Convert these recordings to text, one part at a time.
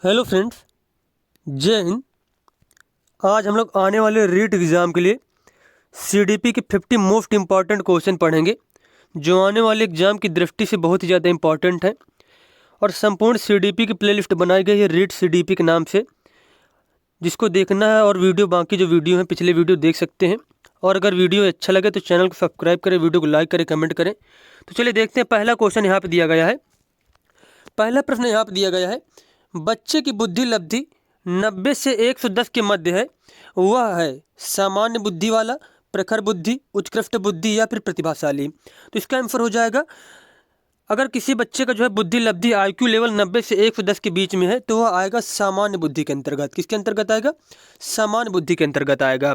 Hello friends, जय हिंद। आज हम लोग आने वाले रीट एग्ज़ाम के लिए सीडीपी के 50 मोस्ट इम्पॉर्टेंट क्वेश्चन पढ़ेंगे, जो आने वाले एग्ज़ाम की दृष्टि से बहुत ही ज़्यादा इम्पॉर्टेंट है। और संपूर्ण सीडीपी की प्लेलिस्ट बनाई गई है रीट सीडीपी के नाम से, जिसको देखना है और वीडियो बाकी जो वीडियो हैं पिछले वीडियो देख सकते हैं। और अगर वीडियो अच्छा लगे तो चैनल को सब्सक्राइब करें, वीडियो को लाइक करें, कमेंट करें। तो चलिए देखते हैं। पहला क्वेश्चन यहाँ पर दिया गया है। पहला प्रश्न यहाँ पर दिया गया है, बच्चे की बुद्धि लब्धि 90 से 110 के मध्य है, वह है सामान्य बुद्धि वाला, प्रखर बुद्धि, उत्कृष्ट बुद्धि या फिर प्रतिभाशाली। तो इसका आंसर हो जाएगा, अगर किसी बच्चे का जो है बुद्धि लब्धि आईक्यू लेवल 90 से 110 के बीच में है तो वह आएगा सामान्य बुद्धि के अंतर्गत। किसके अंतर्गत आएगा? सामान्य बुद्धि के अंतर्गत आएगा।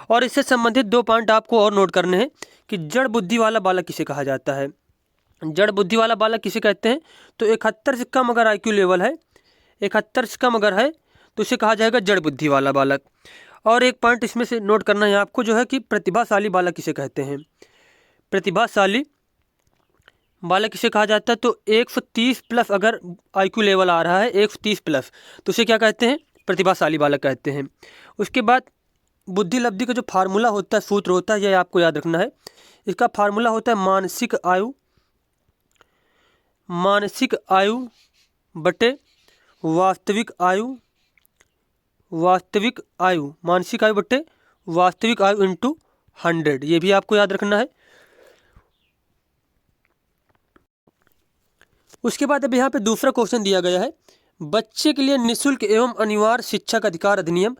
और इससे संबंधित 2 पॉइंट आपको और नोट करने हैं कि जड़ बुद्धि वाला बालक किसे कहा जाता है। जड़ बुद्धि वाला बालक किसे कहते हैं? तो 71 से कम अगर आईक्यू लेवल है, 71 से कम अगर है तो इसे कहा जाएगा जड़ बुद्धि वाला बालक। और एक पॉइंट इसमें से नोट करना है आपको, जो है कि प्रतिभाशाली बालक किसे कहते हैं। प्रतिभाशाली बालक किसे कहा जाता है? तो 130 प्लस अगर आईक्यू लेवल आ रहा है, 130 प्लस, तो उसे क्या कहते हैं? प्रतिभाशाली बालक कहते हैं। उसके बाद बुद्धि लब्धि का जो फार्मूला होता है, सूत्र होता है, यह आपको याद रखना है। इसका फार्मूला होता है मानसिक आयु बटे वास्तविक आयु, मानसिक आयु बटे वास्तविक आयु इंटू 100। ये भी आपको याद रखना है। उसके बाद अब यहाँ पे दूसरा क्वेश्चन दिया गया है, बच्चे के लिए निःशुल्क एवं अनिवार्य शिक्षा का अधिकार अधिनियम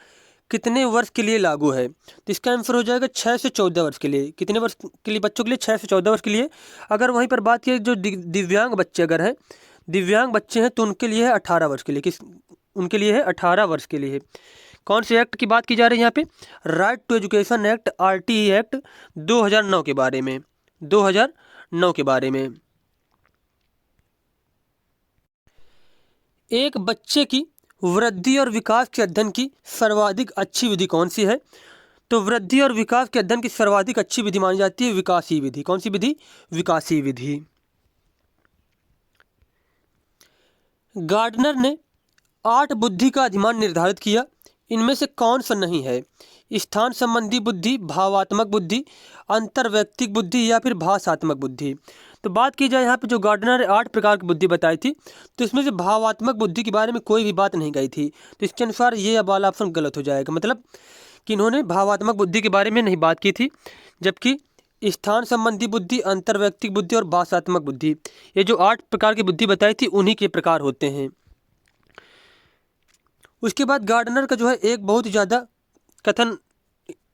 कितने वर्ष के लिए लागू है? तो इसका आंसर हो जाएगा 6 से 14 वर्ष के लिए। कितने वर्ष के लिए? बच्चों के लिए 6 से 14 वर्ष के लिए। अगर वहीं पर बात की जो दिव्यांग बच्चे अगर हैं, दिव्यांग बच्चे हैं, तो उनके लिए है 18 वर्ष के लिए। उनके लिए है 18 वर्ष के लिए। कौन से एक्ट की बात की जा रही है यहाँ पे? Right to education act, RTE act 2009 के बारे में, 2009 के बारे में। एक बच्चे की वृद्धि और विकास के अध्ययन की सर्वाधिक अच्छी विधि कौन सी है? तो वृद्धि और विकास के अध्ययन की सर्वाधिक अच्छी विधि मानी जाती है विकासीय विधि। कौन सी विधि? विकासीय विधि। गार्डनर ने 8 बुद्धि का अधिमान निर्धारित किया, इनमें से कौन सा नहीं है? स्थान संबंधी बुद्धि, भावात्मक बुद्धि, अंतर्वैयक्तिक बुद्धि या फिर भाषात्मक बुद्धि। तो बात की जाए यहाँ पे जो गार्डनर ने 8 प्रकार की बुद्धि बताई थी, तो इसमें से भावात्मक बुद्धि के बारे में कोई भी बात नहीं कही थी। तो इसके अनुसार ये वाला ऑप्शन गलत हो जाएगा, मतलब कि इन्होंने भावात्मक बुद्धि के बारे में नहीं बात की थी। जबकि स्थान संबंधी बुद्धि, अंतर्वैयक्तिक बुद्धि और भाषात्मक बुद्धि, ये जो 8 प्रकार की बुद्धि बताई थी उन्हीं के प्रकार होते हैं। उसके बाद गार्डनर का जो है एक बहुत ही ज़्यादा कथन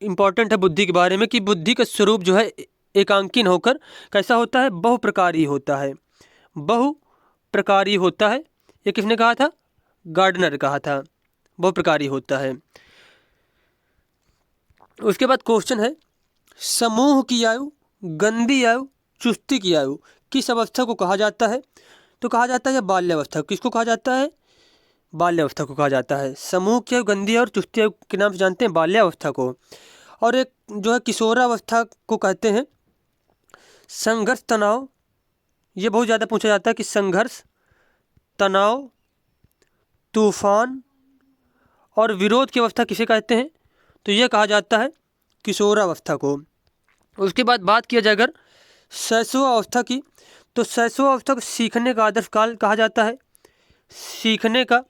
इम्पॉर्टेंट है बुद्धि के बारे में, कि बुद्धि का स्वरूप जो है एकांकीन होकर कैसा होता है? बहुप्रकारी होता है। बहुप्रकारी होता है। ये किसने कहा था? गार्डनर ने कहा था, बहुप्रकारी होता है। उसके बाद क्वेश्चन है, समूह की आयु, गंदी आयु, चुस्ती की आयु किस अवस्था को कहा जाता है? तो कहा जाता है बाल्यावस्था। किसको कहा जाता है? बाल्यावस्था को कहा जाता है। समूह की आयु, गंदी आयु और चुस्ती आयु के नाम से जानते हैं बाल्यावस्था को। और एक जो है किशोरावस्था को कहते हैं संघर्ष तनाव। ये बहुत ज़्यादा पूछा जाता है कि संघर्ष, तनाव, तूफान और विरोध की अवस्था किसे कहते हैं? तो ये कहा जाता है किशोरावस्था को। उसके बाद बात किया जाए अगर शैशवावस्था की, तो शैशवावस्था को सीखने का आदर्श काल कहा जाता है। सीखने का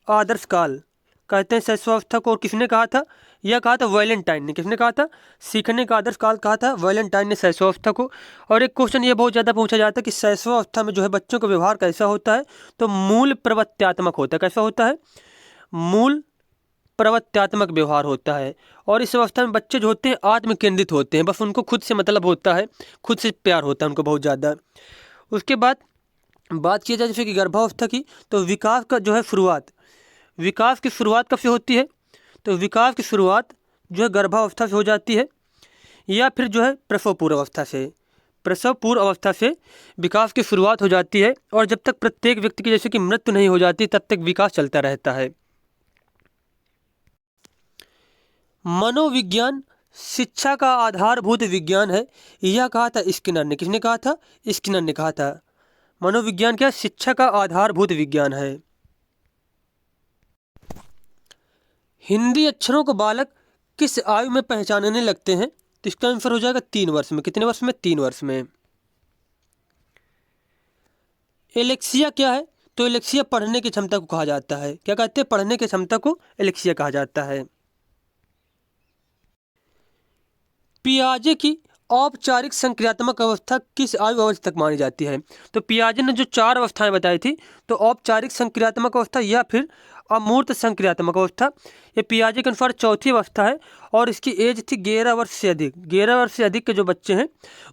आदर्श काल कहते हैं शैशवावस्था को। और किसने कहा था? यह कहा था वैलेंटाइन ने। किसने कहा था? सीखने का आदर्श काल कहा था वैलेंटाइन ने शैशवावस्था को। और एक क्वेश्चन ये बहुत ज़्यादा पूछा जाता है कि शैशवावस्था में जो है बच्चों का व्यवहार कैसा होता है? तो मूल प्रवृत्त्यात्मक होता है। कैसा होता है? मूल प्रवृत्त्यात्मक व्यवहार होता है। और इस अवस्था में बच्चे जो होते हैं आत्म केंद्रित होते हैं, बस उनको खुद से मतलब होता है, खुद से प्यार होता है उनको बहुत ज़्यादा। उसके बाद बात की जाए जैसे कि गर्भावस्था की, तो विकास का जो है शुरुआत, विकास की शुरुआत कब से होती है? तो विकास की शुरुआत जो है गर्भावस्था से हो जाती है, या फिर जो है प्रसव पूर्व अवस्था से। प्रसव पूर्व अवस्था से विकास की शुरुआत हो जाती है, और जब तक प्रत्येक व्यक्ति की जैसे कि मृत्यु नहीं हो जाती तब तक विकास चलता रहता है। मनोविज्ञान शिक्षा का आधारभूत विज्ञान है, यह कहा था स्किनर ने। किसने कहा था? स्किनर ने कहा था। मनोविज्ञान क्या? शिक्षा का आधारभूत विज्ञान है। हिंदी अक्षरों को बालक किस आयु में पहचानने लगते हैं? तो इसका आंसर हो जाएगा 3 वर्ष में। कितने वर्ष में? 3 वर्ष में। एलेक्सिया क्या है? तो एलेक्सिया पढ़ने की क्षमता को कहा जाता है। क्या कहते हैं? पढ़ने की क्षमता को एलेक्सिया कहा जाता है। पियाजे की औपचारिक संक्रियात्मक अवस्था किस आयु अवस्था तक मानी जाती है? तो पियाजे ने जो 4 अवस्थाएं बताई थी, तो औपचारिक संक्रियात्मक अवस्था या फिर अमूर्त संक्रियात्मक अवस्था, ये पियाजे के अनुसार चौथी अवस्था है और इसकी एज थी 11 वर्ष से अधिक। 11 वर्ष से अधिक के जो बच्चे हैं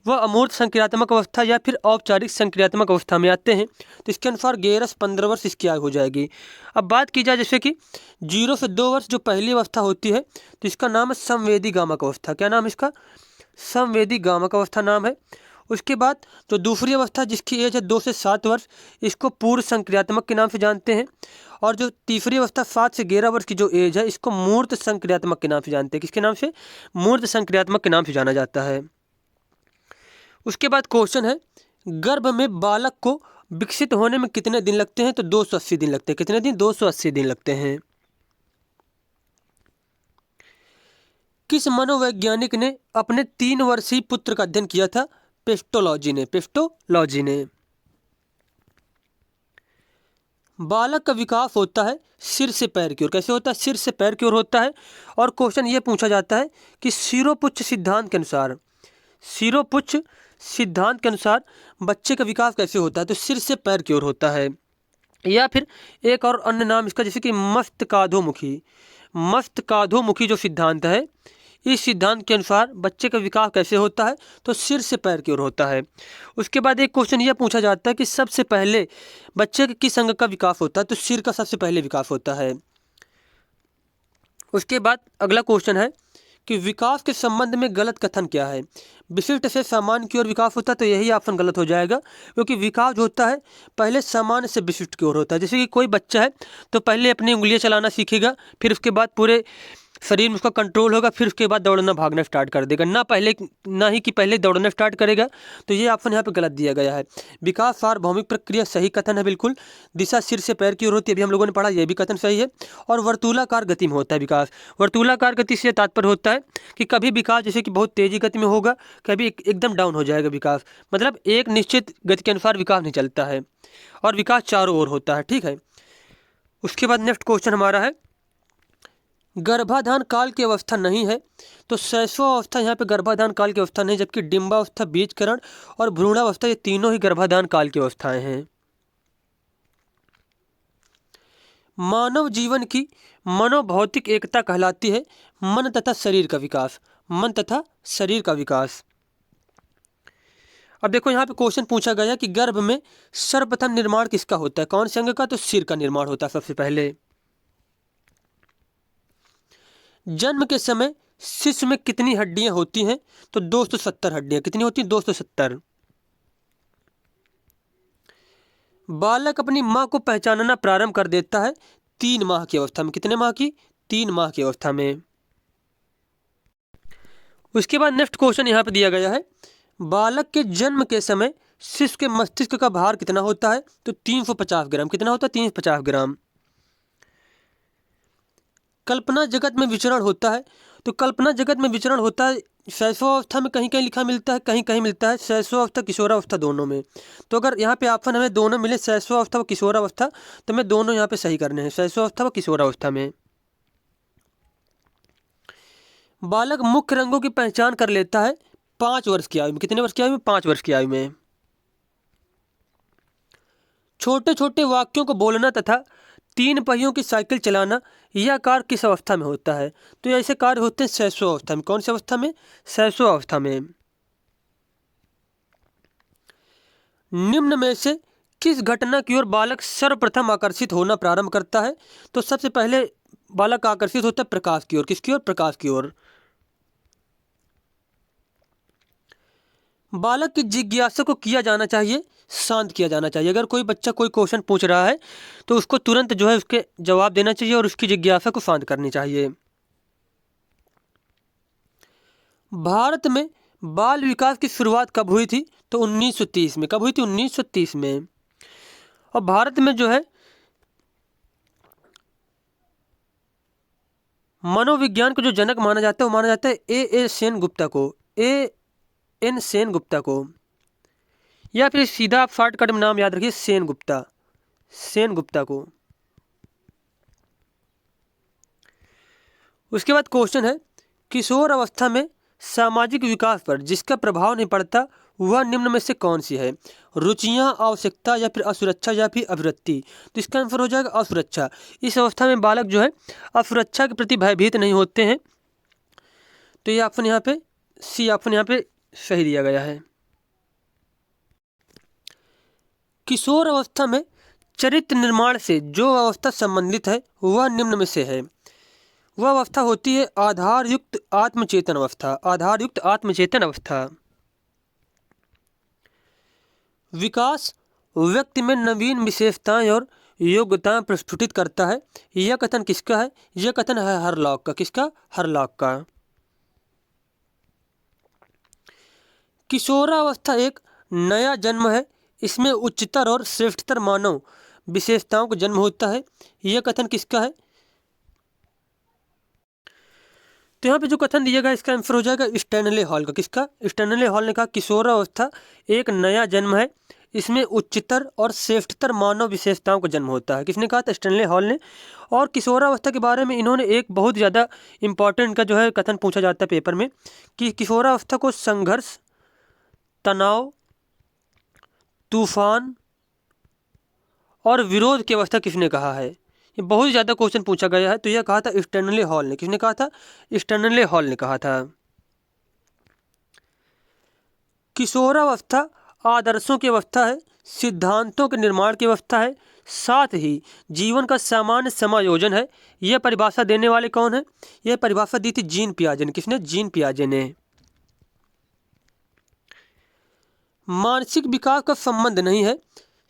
वह अमूर्त संक्रियात्मक अवस्था या फिर औपचारिक संक्रियात्मक अवस्था में आते हैं। तो इसके अनुसार 11 से 15 वर्ष इसकी आयु हो जाएगी। अब बात की जाए जैसे कि 0 से 2 वर्ष जो पहली अवस्था होती है, तो इसका नाम है संवेदी गामक अवस्था। क्या नाम है इसका? संवेदी गामक अवस्था नाम है। उसके बाद जो दूसरी अवस्था जिसकी एज है 2 से 7 वर्ष, इसको पूर्व संक्रियात्मक के नाम से जानते हैं। और जो तीसरी अवस्था 7 से 11 वर्ष की जो एज है, इसको मूर्त संक्रियात्मक के नाम से जानते हैं। किसके नाम से? मूर्त संक्रियात्मक के नाम से जाना जाता है। उसके बाद क्वेश्चन है, गर्भ में बालक को विकसित होने में कितने दिन लगते हैं? तो 280 दिन लगते हैं। कितने दिन? 280 दिन लगते हैं। किस मनोवैज्ञानिक ने अपने 3 वर्षीय पुत्र का अध्ययन किया था? पेस्टोलॉजी ने। पेस्टोलॉजी ने। बालक का विकास होता है सिर से पैर की ओर। कैसे होता है? सिर से पैर की ओर होता है। और क्वेश्चन ये पूछा जाता है कि शिरोपुच्छ सिद्धांत के अनुसार, शिरोपुच्छ सिद्धांत के अनुसार बच्चे का विकास कैसे होता है? तो सिर से पैर की ओर होता है। या फिर एक और अन्य नाम इसका जैसे कि मस्तकाधोमुखी। मस्तकाधोमुखी जो सिद्धांत है, इस सिद्धांत के अनुसार बच्चे का विकास कैसे होता है? तो सिर से पैर की ओर होता है। उसके बाद एक क्वेश्चन यह पूछा जाता है कि सबसे पहले बच्चे के किस अंग का विकास होता है? तो सिर का सबसे पहले विकास होता है। उसके बाद अगला क्वेश्चन है कि विकास के संबंध में गलत कथन क्या है? विशिष्ट से सामान्य की ओर विकास होता है, तो यही ऑप्शन गलत हो जाएगा, क्योंकि विकास जो होता है पहले सामान्य से विशिष्ट की ओर होता है। जैसे कि कोई बच्चा है तो पहले अपनी उंगलियां चलाना सीखेगा, फिर उसके बाद पूरे शरीर में उसका कंट्रोल होगा, फिर उसके बाद दौड़ना भागना स्टार्ट कर देगा। ना ही कि पहले दौड़ना स्टार्ट करेगा। तो ये ऑप्शन यहाँ पे गलत दिया गया है। विकास सार्वभौमिक प्रक्रिया सही कथन है बिल्कुल। दिशा सिर से पैर की ओर होती है, अभी हम लोगों ने पढ़ा, यह भी कथन सही है। और वर्तुलाकार गति में होता है विकास। वर्तुलाकार गति से तात्पर्य होता है कि कभी विकास जैसे कि बहुत तेजी गति में होगा, कभी एकदम डाउन हो जाएगा विकास। मतलब एक निश्चित गति के अनुसार विकास नहीं चलता है और विकास चारों ओर होता है। ठीक है। उसके बाद नेक्स्ट क्वेश्चन हमारा है, गर्भाधान काल की अवस्था नहीं है, तो शैशव अवस्था यहाँ पे गर्भाधान काल की अवस्था नहीं, जबकि डिम्बावस्था, बीजकरण और भ्रूणावस्था ये तीनों ही गर्भाधान काल की अवस्थाएं हैं। मानव जीवन की मनोभौतिक एकता कहलाती है मन तथा शरीर का विकास। मन तथा शरीर का विकास। अब देखो यहाँ पे क्वेश्चन पूछा गया कि गर्भ में सर्वप्रथम निर्माण किसका होता है? कौन से अंग का? तो सिर का निर्माण होता है सबसे पहले। जन्म के समय शिशु में कितनी हड्डियां होती हैं? तो 270 हड्डियां। कितनी होती हैं? 270। बालक अपनी मां को पहचानना प्रारंभ कर देता है 3 माह की अवस्था में। कितने माह की? 3 माह की अवस्था में। उसके बाद नेक्स्ट क्वेश्चन यहाँ पे दिया गया है, बालक के जन्म के समय शिशु के मस्तिष्क का भार कितना होता है? तो 350 ग्राम। कितना होता है? 350 ग्राम। कल्पना जगत में विचरण होता है, तो कल्पना जगत में विचरण होता है शैशवावस्था में कहीं कहीं लिखा मिलता है, कहीं कहीं मिलता है शैशवावस्था किशोरावस्था दोनों में। तो अगर यहाँ पे ऑप्शन हमें दोनों मिले, शैशवावस्था व किशोरावस्था, तो मैं दोनों यहाँ पे सही करने हैं, शैशवावस्था व किशोरावस्था में। बालक मुख्य रंगों की पहचान कर लेता है 5 वर्ष की आयु में। कितने वर्ष की आयु में? 5 वर्ष की आयु में। छोटे छोटे वाक्यों को बोलना तथा 3 पहियों की साइकिल चलाना, यह कार्य किस अवस्था में होता है? तो ऐसे कार्य होते हैं शैशव अवस्था में। कौन सी अवस्था में? शैशव अवस्था में। निम्न में से किस घटना की ओर बालक सर्वप्रथम आकर्षित होना प्रारंभ करता है? तो सबसे पहले बालक आकर्षित होता है प्रकाश की ओर। किसकी ओर? प्रकाश की ओर। बालक की जिज्ञासा को किया जाना चाहिए, शांत किया जाना चाहिए। अगर कोई बच्चा कोई क्वेश्चन पूछ रहा है तो उसको तुरंत जो है उसके जवाब देना चाहिए और उसकी जिज्ञासा को शांत करनी चाहिए। भारत में बाल विकास की शुरुआत कब हुई थी? तो 1930 में। कब हुई थी? 1930 में। और भारत में जो है मनोविज्ञान को जो जनक माना जाता है वो माना जाता है ए सेन गुप्ता को, एन सेन गुप्ता को, या फिर सीधा आप शॉर्टकट में नाम याद रखिए सेन गुप्ता, सेन गुप्ता को। उसके बाद क्वेश्चन है किशोर अवस्था में सामाजिक विकास पर जिसका प्रभाव नहीं पड़ता वह निम्न में से कौन सी है? रुचियां, आवश्यकता, या फिर असुरक्षा, या फिर अभिवृत्ति। तो इसका आंसर हो जाएगा असुरक्षा। इस अवस्था में बालक जो है असुरक्षा के प्रति भयभीत नहीं होते हैं। तो ये ऑप्शन यहाँ पे सी ऑप्शन यहाँ पे सही दिया गया है। किशोर अवस्था में चरित्र निर्माण से जो अवस्था संबंधित है वह निम्न में से है। वह अवस्था होती है आधार युक्त आत्मचेतन अवस्था, आधार युक्त आत्मचेतन अवस्था। विकास व्यक्ति में नवीन विशेषताएं और योग्यताएं प्रस्फुटित करता है। यह कथन किसका है? यह कथन है हरलॉक का। किसका? हरलॉक का। किशोरावस्था एक नया जन्म है, इसमें उच्चतर और श्रेष्ठतर मानव विशेषताओं का जन्म होता है। यह कथन किसका है? तो यहाँ पे जो कथन दिया गया इसका आंसर हो जाएगा स्टैनले हॉल का। किसका? स्टैनले हॉल ने कहा किशोरावस्था एक नया जन्म है, इसमें उच्चतर और श्रेष्ठतर मानव विशेषताओं का जन्म होता है। किसने कहा था? स्टैनले हॉल ने। और किशोरावस्था के बारे में इन्होंने एक बहुत ज़्यादा इम्पॉर्टेंट का जो है कथन पूछा जाता है पेपर में कि किशोरावस्था को संघर्ष, तनाव, तूफान और विरोध की अवस्था किसने कहा है? ये बहुत ज़्यादा क्वेश्चन पूछा गया है। तो यह कहा था स्टैनले हॉल ने। किसने कहा था? स्टैनले हॉल ने कहा था। किशोरावस्था आदर्शों की अवस्था है, सिद्धांतों के निर्माण की अवस्था है, साथ ही जीवन का सामान्य समायोजन है। यह परिभाषा देने वाले कौन है? यह परिभाषा दी थी जीन पियाजे ने। किसने? जीन पियाजे ने। मानसिक विकास का संबंध नहीं है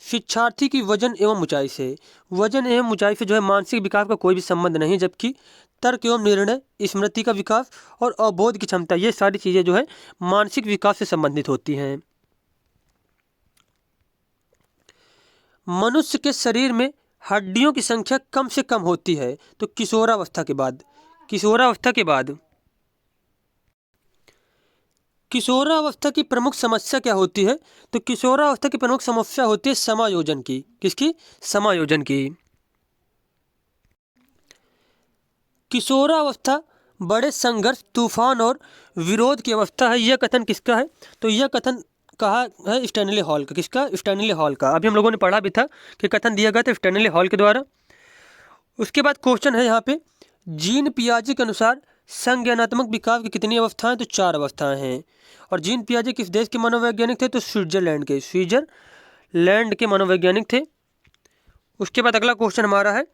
शिक्षार्थी की वजन एवं ऊंचाई से। वजन एवं ऊंचाई से जो है मानसिक विकास का कोई भी संबंध नहीं, जबकि तर्क एवं निर्णय, स्मृति का विकास और अवबोध की क्षमता, ये सारी चीज़ें जो है मानसिक विकास से संबंधित होती हैं। मनुष्य के शरीर में हड्डियों की संख्या कम से कम होती है। तो किशोरावस्था के बाद, किशोरावस्था के बाद किशोरावस्था की प्रमुख समस्या क्या होती है? तो किशोरावस्था की प्रमुख समस्या होती है समायोजन की। किसकी? समायोजन की। किशोरावस्था बड़े संघर्ष, तूफान और विरोध की अवस्था है। यह कथन किसका है? तो यह कथन कहा है स्टैनले हॉल का। किसका? स्टैनले हॉल का। अभी हम लोगों ने पढ़ा भी था कि कथन दिया गया था स्टैनले हॉल के द्वारा। उसके बाद क्वेश्चन है यहाँ पे जीन पियाजे के अनुसार संज्ञानात्मक विकास की कितनी अवस्थाएं? तो 4 अवस्थाएं हैं। और जीन पियाजे किस देश के मनोवैज्ञानिक थे? तो स्विट्जरलैंड के, स्विट्जरलैंड के मनोवैज्ञानिक थे। उसके बाद अगला क्वेश्चन हमारा है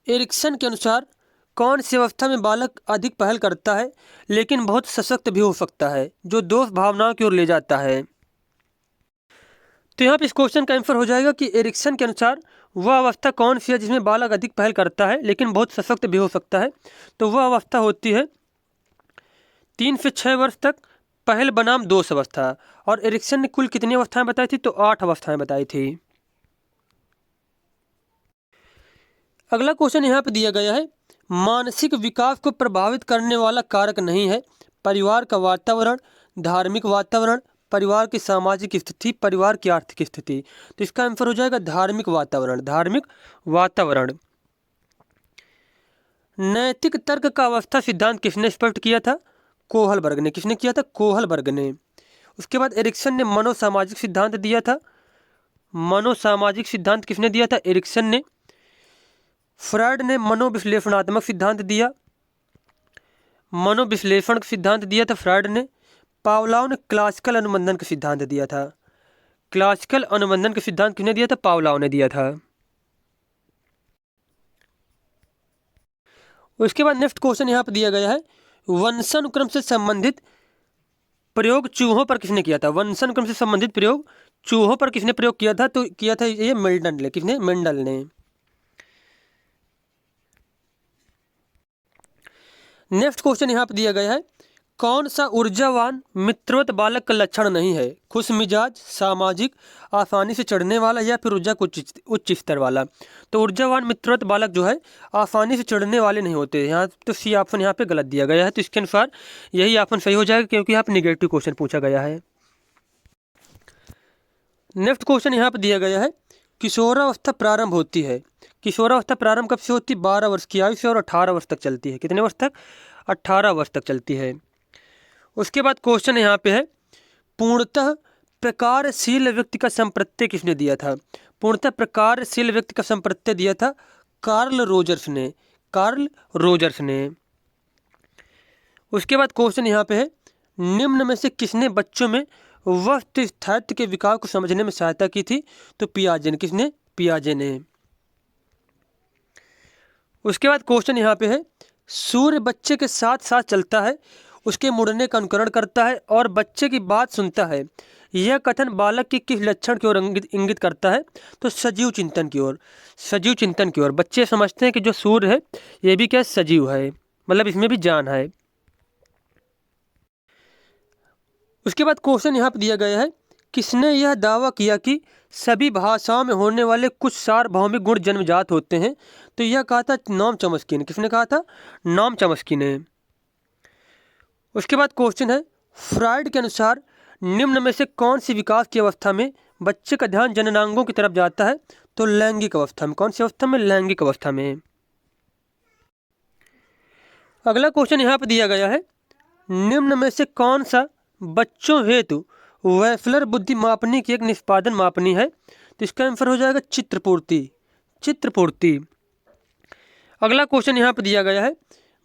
एरिक्सन के अनुसार कौन सी अवस्था में बालक अधिक पहल करता है लेकिन बहुत सशक्त भी हो सकता है, जो दोष भावनाओं की ओर ले जाता है? तो यहाँ पे इस क्वेश्चन का आंसर हो जाएगा कि एरिक्सन के अनुसार वह अवस्था कौन सी है जिसमें बालक अधिक पहल करता है लेकिन बहुत सशक्त भी हो सकता है? तो वह अवस्था होती है 3 से 6 वर्ष तक पहल बनाम दोष अवस्था। और एरिक्सन ने कुल कितनी अवस्थाएं बताई थी? तो 8 अवस्थाएं बताई थी। अगला क्वेश्चन यहाँ पे दिया गया है मानसिक विकास को प्रभावित करने वाला कारक नहीं है परिवार का वातावरण, धार्मिक वातावरण, परिवार की सामाजिक स्थिति, परिवार की आर्थिक स्थिति। तो इसका आंसर हो जाएगा धार्मिक वातावरण, धार्मिक वातावरण। नैतिक तर्क का अवस्था सिद्धांत किसने स्पष्ट किया था? कोहलबर्ग ने। किसने किया था? कोहलबर्ग ने। उसके बाद एरिक्सन ने मनोसामाजिक सिद्धांत दिया था। मनोसामाजिक सिद्धांत किसने दिया था? एरिक्सन ने। फ्रायड ने मनोविश्लेषणात्मक सिद्धांत दिया, मनोविश्लेषण सिद्धांत दिया था फ्रायड ने। पावलोव ने क्लासिकल अनुबंधन का सिद्धांत दिया था। क्लासिकल अनुबंधन का सिद्धांत किसने दिया था? पावलोव ने दिया था। उसके बाद नेक्स्ट क्वेश्चन यहाँ पर दिया गया है वंशानुक्रम से संबंधित प्रयोग चूहों पर किसने किया था? वंशानुक्रम से संबंधित प्रयोग चूहों पर किसने प्रयोग किया था? तो किया था ये मेंडल ने। किसने? मेंडल ने। नेक्स्ट क्वेश्चन यहाँ पर दिया गया है कौन सा ऊर्जावान मित्रवत बालक का लक्षण नहीं है? खुश मिजाज, सामाजिक, आसानी से चढ़ने वाला या फिर ऊर्जा को उच्च स्तर वाला। तो ऊर्जावान मित्रवत बालक जो है आसानी से चढ़ने वाले नहीं होते। यहाँ तो सी ऑप्शन यहाँ पे गलत दिया गया है, तो इसके अनुसार यही ऑप्शन सही हो जाएगा क्योंकि यहाँ पे निगेटिव क्वेश्चन पूछा गया है। नेक्स्ट क्वेश्चन यहाँ पे दिया गया है, किशोरावस्था प्रारंभ होती है। किशोरावस्था प्रारंभ कब से होती है? 12 वर्ष की आयु से और 18 वर्ष तक चलती है। कितने वर्ष तक? 18 वर्ष तक चलती है। उसके बाद क्वेश्चन यहाँ पे है, पूर्णतः प्रकारशील व्यक्ति का संप्रत्यय किसने दिया था? पूर्णतः प्रकारशील व्यक्ति का संप्रत्यय दिया था कार्ल रोजर्स ने। कार्ल रोजर्स ने। उसके बाद क्वेश्चन यहाँ पे है, निम्न में से किसने बच्चों में वस्तु स्थायित्व के विकास को समझने में सहायता की थी? तो पियाजे ने। किसने? पियाजे ने। उसके बाद क्वेश्चन यहाँ पे है, सूर्य बच्चे के साथ साथ चलता है, उसके मुड़ने का अनुकरण करता है और बच्चे की बात सुनता है। यह कथन बालक के किस लक्षण की ओर इंगित करता है? तो सजीव चिंतन की ओर। सजीव चिंतन की ओर। बच्चे समझते हैं कि जो सूर्य है ये भी क्या सजीव है, मतलब इसमें भी जान है। उसके बाद क्वेश्चन यहाँ पर दिया गया है, किसने यह दावा किया कि सभी भाषाओं में होने वाले कुछ सार्वभौमिक गुण जन्मजात होते हैं? तो यह कहा था नॉम चॉम्स्की ने। किसने कहा था? नॉम चॉम्स्की ने। उसके बाद क्वेश्चन है, फ्राइड के अनुसार निम्न में से कौन सी विकास की अवस्था में बच्चे का ध्यान जननांगों की तरफ जाता है? तो लैंगिक अवस्था में। कौन सी अवस्था में? लैंगिक अवस्था में। अगला क्वेश्चन यहाँ पर दिया गया है, निम्न में से कौन सा बच्चों हेतु वैफलर बुद्धि मापनी की एक निष्पादन मापनी है? तो इसका आंसर हो जाएगा चित्रपूर्ति। चित्रपूर्ति। अगला क्वेश्चन यहाँ पर दिया गया है,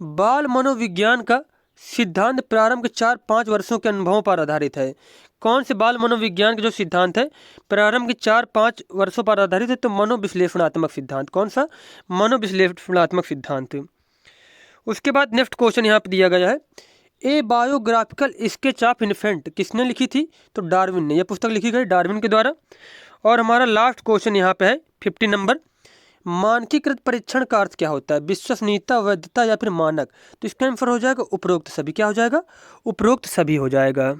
बाल मनोविज्ञान का सिद्धांत प्रारंभ के 4-5 वर्षों के अनुभवों पर आधारित है। कौन से बाल मनोविज्ञान के जो सिद्धांत है प्रारंभ के 4-5 वर्षों पर आधारित है? तो मनोविश्लेषणात्मक सिद्धांत। कौन सा? मनोविश्लेषणात्मक सिद्धांत। उसके बाद नेक्स्ट क्वेश्चन यहाँ पर दिया गया है, ए बायोग्राफिकल स्केच ऑफ इन्फेंट किसने लिखी थी? तो डार्विन ने। यह पुस्तक लिखी गई डार्विन के द्वारा। और हमारा लास्ट क्वेश्चन यहाँ पे है 50 नंबर, मानकीकृत परीक्षण का अर्थ क्या होता है? विश्वसनीयता, वैधता या फिर मानक? तो इसका आंसर हो जाएगा उपरोक्त सभी। क्या हो जाएगा? उपरोक्त सभी हो जाएगा।